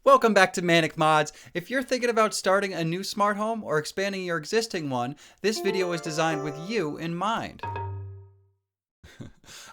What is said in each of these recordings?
Welcome back to ManicMods. If you're thinking about starting a new smart home or expanding your existing one, this video is designed with you in mind.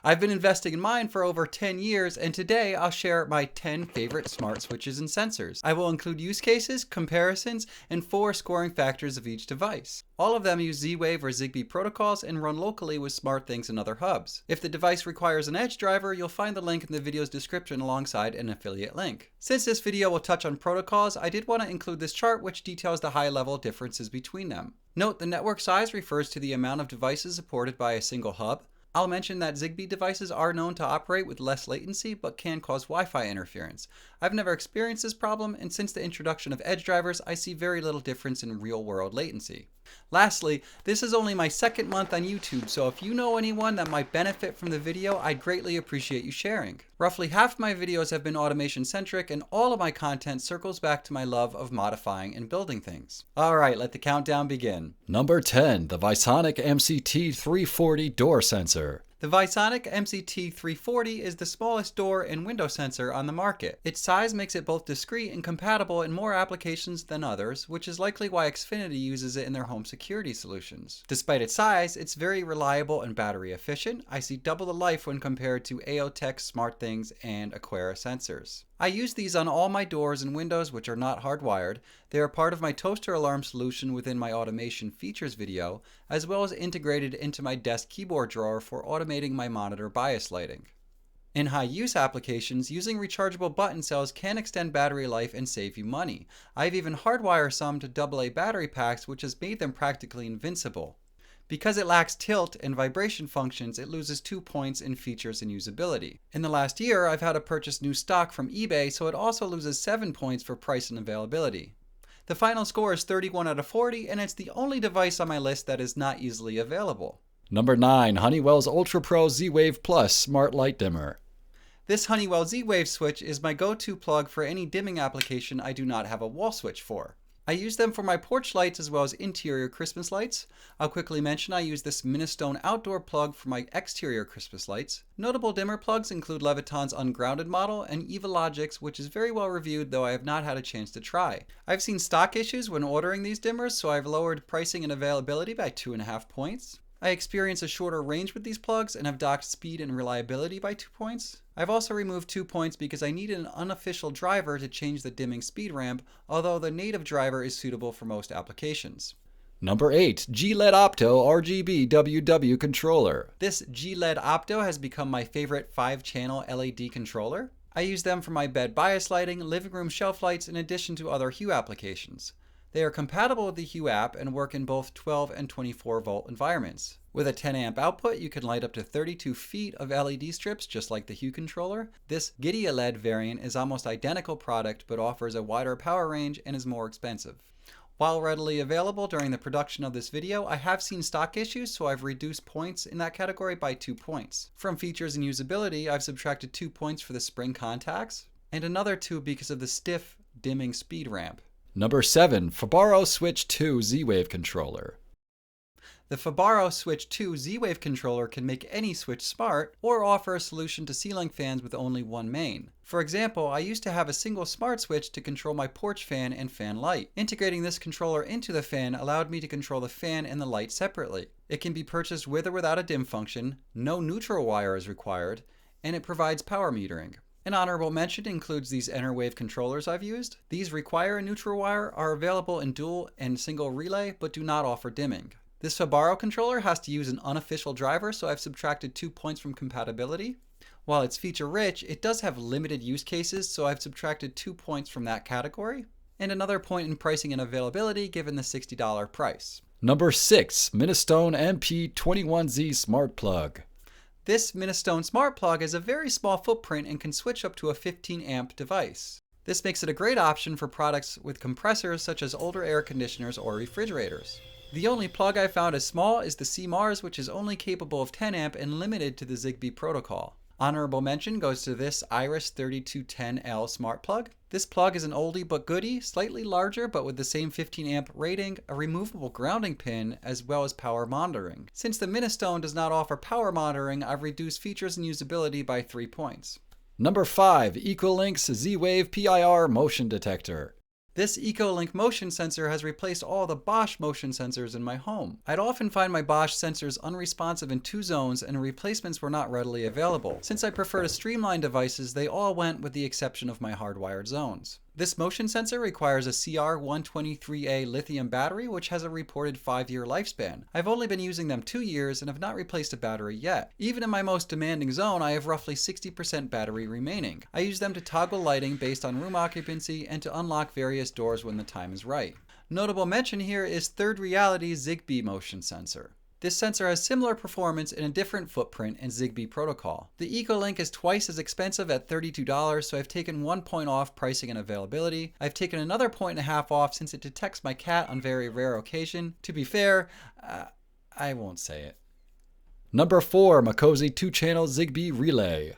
I've been investing in mine for over 10 years, and today I'll share my 10 favorite smart switches and sensors. I will include use cases, comparisons, and 4 scoring factors of each device. All of them use Z-Wave or Zigbee protocols and run locally with SmartThings and other hubs. If the device requires an edge driver, you'll find the link in the video's description alongside an affiliate link. Since this video will touch on protocols, I did want to include this chart which details the high-level differences between them. Note the network size refers to the amount of devices supported by a single hub. I'll mention that Zigbee devices are known to operate with less latency but can cause Wi-Fi interference. I've never experienced this problem, and since the introduction of edge drivers, I see very little difference in real-world latency. Lastly, this is only my second month on YouTube, so if you know anyone that might benefit from the video, I'd greatly appreciate you sharing. Roughly half of my videos have been automation-centric, and all of my content circles back to my love of modifying and building things. Alright, let the countdown begin. Number 10, the Visonic MCT340 door sensor. The Visonic MCT340 is the smallest door and window sensor on the market. Its size makes it both discreet and compatible in more applications than others, which is likely why Xfinity uses it in their home security solutions. Despite its size, it's very reliable and battery efficient. I see double the life when compared to AOTech, SmartThings, and Aquera sensors. I use these on all my doors and windows which are not hardwired. They are part of my toaster alarm solution within my automation features video, as well as integrated into my desk keyboard drawer for automating my monitor bias lighting. In high-use applications, using rechargeable button cells can extend battery life and save you money. I've even hardwired some to AA battery packs, which has made them practically invincible. Because it lacks tilt and vibration functions, it loses 2 points in features and usability. In the last year, I've had to purchase new stock from eBay, so it also loses 7 points for price and availability. The final score is 31 out of 40, and it's the only device on my list that is not easily available. Number 9, Honeywell's UltraPro Z-Wave Plus Smart Light Dimmer. This Honeywell Z-Wave switch is my go-to plug for any dimming application I do not have a wall switch for. I use them for my porch lights as well as interior Christmas lights. I'll quickly mention I use this Minoston outdoor plug for my exterior Christmas lights. Notable dimmer plugs include Leviton's ungrounded model and Eva-Logik's, which is very well reviewed, though I have not had a chance to try. I've seen stock issues when ordering these dimmers, so I've lowered pricing and availability by 2.5 points. I experience a shorter range with these plugs and have docked speed and reliability by 2 points. I've also removed 2 points because I needed an unofficial driver to change the dimming speed ramp, although the native driver is suitable for most applications. Number 8, GLEDOPTO RGBWW controller. This GLEDOPTO has become my favorite 5-channel LED controller. I use them for my bed bias lighting, living room shelf lights, in addition to other Hue applications. They are compatible with the Hue app and work in both 12 and 24 volt environments. With a 10 amp output, you can light up to 32 feet of LED strips just like the Hue controller. This Gidea LED variant is almost identical product but offers a wider power range and is more expensive. While readily available during the production of this video, I have seen stock issues, so I've reduced points in that category by 2 points. From features and usability, I've subtracted 2 points for the spring contacts and another 2 because of the stiff dimming speed ramp. Number 7, Fibaro Switch 2 Z-Wave controller. The Fibaro Switch 2 Z-Wave controller can make any switch smart or offer a solution to ceiling fans with only one main. For example, I used to have a single smart switch to control my porch fan and fan light. Integrating this controller into the fan allowed me to control the fan and the light separately. It can be purchased with or without a dim function, no neutral wire is required, and it provides power metering. An honorable mention includes these Enerwave controllers I've used. These require a neutral wire, are available in dual and single relay, but do not offer dimming. This Fibaro controller has to use an unofficial driver, so I've subtracted 2 points from compatibility. While it's feature rich, it does have limited use cases, so I've subtracted 2 points from that category. And another point in pricing and availability given the $60 price. Number 6, Minoston MP21Z Smart Plug. This Minoston Smart Plug has a very small footprint and can switch up to a 15 amp device. This makes it a great option for products with compressors such as older air conditioners or refrigerators. The only plug I found as small is the CMARS, which is only capable of 10 amp and limited to the Zigbee protocol. Honorable mention goes to this Iris 3210L smart plug. This plug is an oldie but goodie, slightly larger but with the same 15 amp rating, a removable grounding pin, as well as power monitoring. Since the Minoston does not offer power monitoring, I've reduced features and usability by 3 points. Number 5. Ecolink's Z-Wave PIR Motion Detector. This Ecolink motion sensor has replaced all the Bosch motion sensors in my home. I'd often find my Bosch sensors unresponsive in 2 zones and replacements were not readily available. Since I prefer to streamline devices, they all went with the exception of my hardwired zones. This motion sensor requires a CR123A lithium battery, which has a reported 5-year lifespan. I've only been using them 2 years and have not replaced a battery yet. Even in my most demanding zone, I have roughly 60% battery remaining. I use them to toggle lighting based on room occupancy and to unlock various doors when the time is right. Notable mention here is THIRDREALITY's Zigbee motion sensor. This sensor has similar performance in a different footprint and Zigbee protocol. The Ecolink is twice as expensive at $32, so I've taken 1 point off pricing and availability. I've taken another 1.5 points off since it detects my cat on very rare occasion. To be fair, I won't say it. Number 4. MHCOZY 2-channel Zigbee Relay.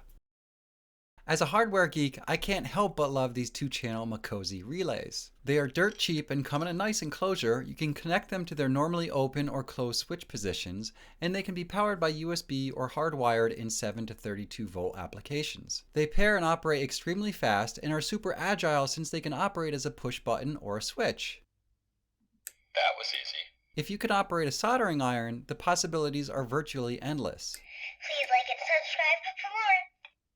As a hardware geek, I can't help but love these 2-channel MHCOZY relays. They are dirt cheap and come in a nice enclosure. You can connect them to their normally open or closed switch positions, and they can be powered by USB or hardwired in 7 to 32 volt applications. They pair and operate extremely fast and are super agile since they can operate as a push button or a switch. That was easy. If you can operate a soldering iron, the possibilities are virtually endless. Please like and subscribe for more.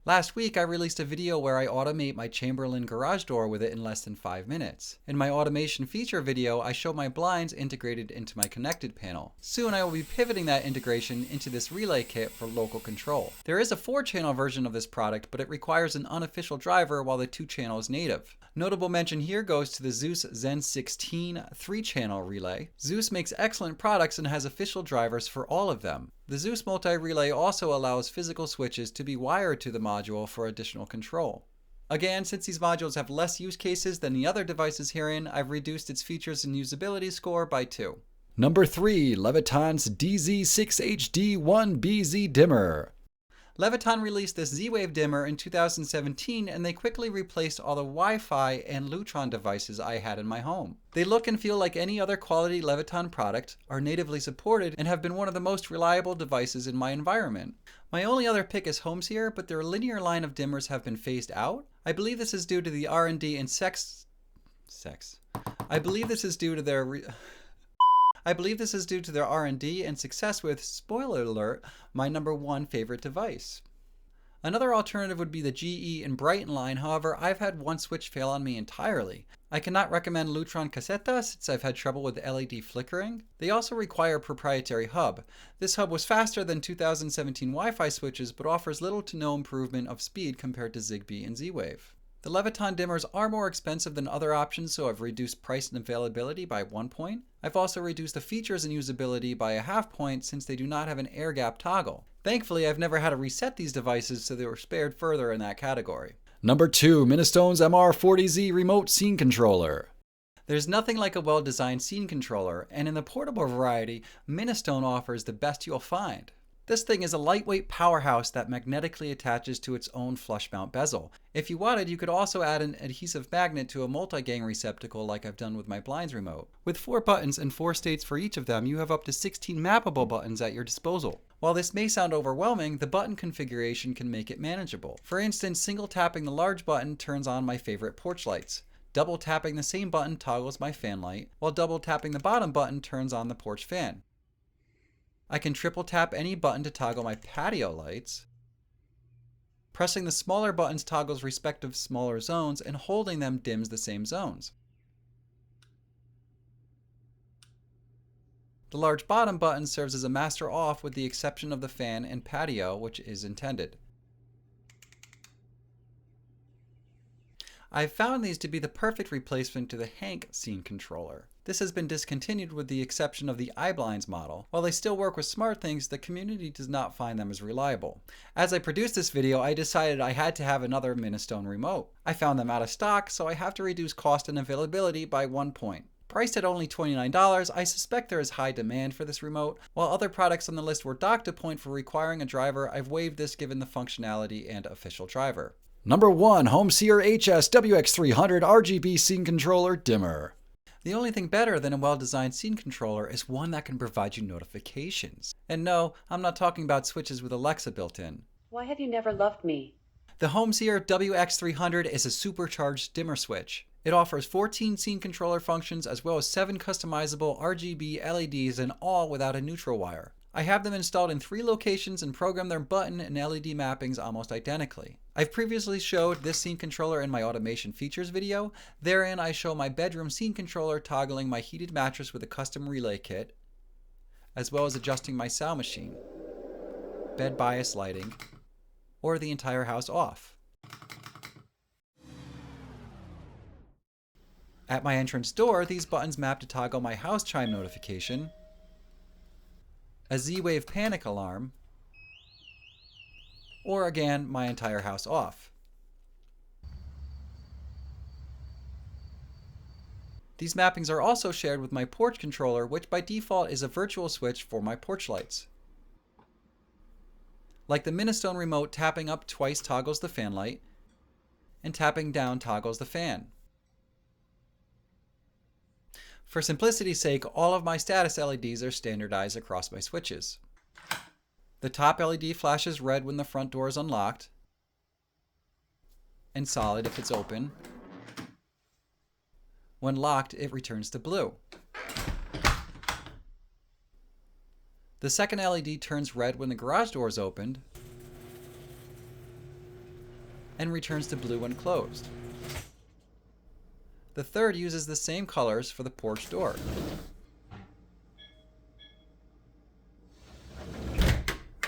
Last week, I released a video where I automate my Chamberlain garage door with it in less than 5 minutes. In my automation feature video, I show my blinds integrated into my connected panel. Soon I will be pivoting that integration into this relay kit for local control. There is a 4-channel version of this product, but it requires an unofficial driver while the 2-channel is native. Notable mention here goes to the Zeus Zen 16 3-channel relay. Zeus makes excellent products and has official drivers for all of them. The Zeus multi-relay also allows physical switches to be wired to the module for additional control. Again, since these modules have less use cases than the other devices herein, I've reduced its features and usability score by 2. Number 3. Leviton's DZ6HD1BZ Dimmer. Leviton released this Z-Wave dimmer in 2017 and they quickly replaced all the Wi-Fi and Lutron devices I had in my home. They look and feel like any other quality Leviton product, are natively supported, and have been one of the most reliable devices in my environment. My only other pick is HomeSeer, but their linear line of dimmers have been phased out. I believe this is due to the R&D and I believe this is due to their R&D and success with, spoiler alert, my number 1 favorite device. Another alternative would be the GE and Brighton line, however, I've had one switch fail on me entirely. I cannot recommend Lutron Cassetta since I've had trouble with LED flickering. They also require a proprietary hub. This hub was faster than 2017 Wi-Fi switches, but offers little to no improvement of speed compared to Zigbee and Z-Wave. The Leviton dimmers are more expensive than other options, so I've reduced price and availability by 1 point. I've also reduced the features and usability by a ½ point since they do not have an air gap toggle. Thankfully, I've never had to reset these devices, so they were spared further in that category. Number 2. Minoston's MR40Z Remote Scene Controller. There's nothing like a well-designed scene controller, and in the portable variety, Minoston offers the best you'll find. This thing is a lightweight powerhouse that magnetically attaches to its own flush mount bezel. If you wanted, you could also add an adhesive magnet to a multi-gang receptacle like I've done with my blinds remote. With 4 buttons and 4 states for each of them, you have up to 16 mappable buttons at your disposal. While this may sound overwhelming, the button configuration can make it manageable. For instance, single tapping the large button turns on my favorite porch lights. Double tapping the same button toggles my fan light, while double tapping the bottom button turns on the porch fan. I can triple tap any button to toggle my patio lights. Pressing the smaller buttons toggles respective smaller zones, and holding them dims the same zones. The large bottom button serves as a master off with the exception of the fan and patio, which is intended. I've found these to be the perfect replacement to the Hank scene controller. This has been discontinued with the exception of the iBlinds model. While they still work with SmartThings, the community does not find them as reliable. As I produced this video, I decided I had to have another Minoston remote. I found them out of stock, so I have to reduce cost and availability by 1 point. Priced at only $29, I suspect there is high demand for this remote. While other products on the list were docked a point for requiring a driver, I've waived this given the functionality and official driver. Number 1. HomeSeer HS-WX300 RGB Scene Controller Dimmer. The only thing better than a well-designed scene controller is one that can provide you notifications. And no, I'm not talking about switches with Alexa built in. Why have you never loved me? The HomeSeer WX300 is a supercharged dimmer switch. It offers 14 scene controller functions as well as 7 customizable RGB LEDs, and all without a neutral wire. I have them installed in 3 locations and program their button and LED mappings almost identically. I've previously showed this scene controller in my automation features video. Therein I show my bedroom scene controller toggling my heated mattress with a custom relay kit, as well as adjusting my sound machine, bed bias lighting, or the entire house off. At my entrance door, these buttons map to toggle my house chime notification, a Z-Wave panic alarm, or again, my entire house off. These mappings are also shared with my porch controller, which by default is a virtual switch for my porch lights. Like the Minoston remote, tapping up twice toggles the fan light, and tapping down toggles the fan. For simplicity's sake, all of my status LEDs are standardized across my switches. The top LED flashes red when the front door is unlocked, and solid if it's open. When locked, it returns to blue. The second LED turns red when the garage door is opened, and returns to blue when closed. The third uses the same colors for the porch door.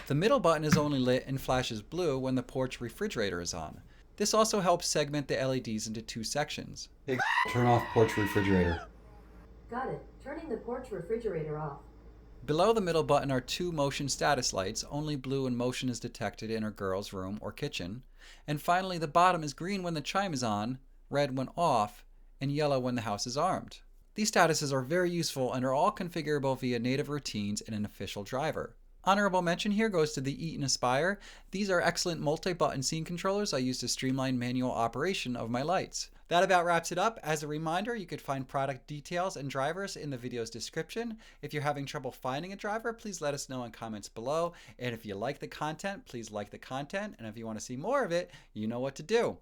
The middle button is only lit and flashes blue when the porch refrigerator is on. This also helps segment the LEDs into 2 sections. Hey, turn off porch refrigerator. Got it. Turning the porch refrigerator off. Below the middle button are 2 motion status lights. Only blue when motion is detected in a girl's room or kitchen. And finally, the bottom is green when the chime is on, red when off, and yellow when the house is armed. These statuses are very useful and are all configurable via native routines and an official driver. Honorable mention here goes to the Eat and Aspire. These are excellent multi-button scene controllers I use to streamline manual operation of my lights. That about wraps it up. As a reminder, you could find product details and drivers in the video's description. If you're having trouble finding a driver, please let us know in comments below. And if you like the content, please like the content. And if you want to see more of it, you know what to do.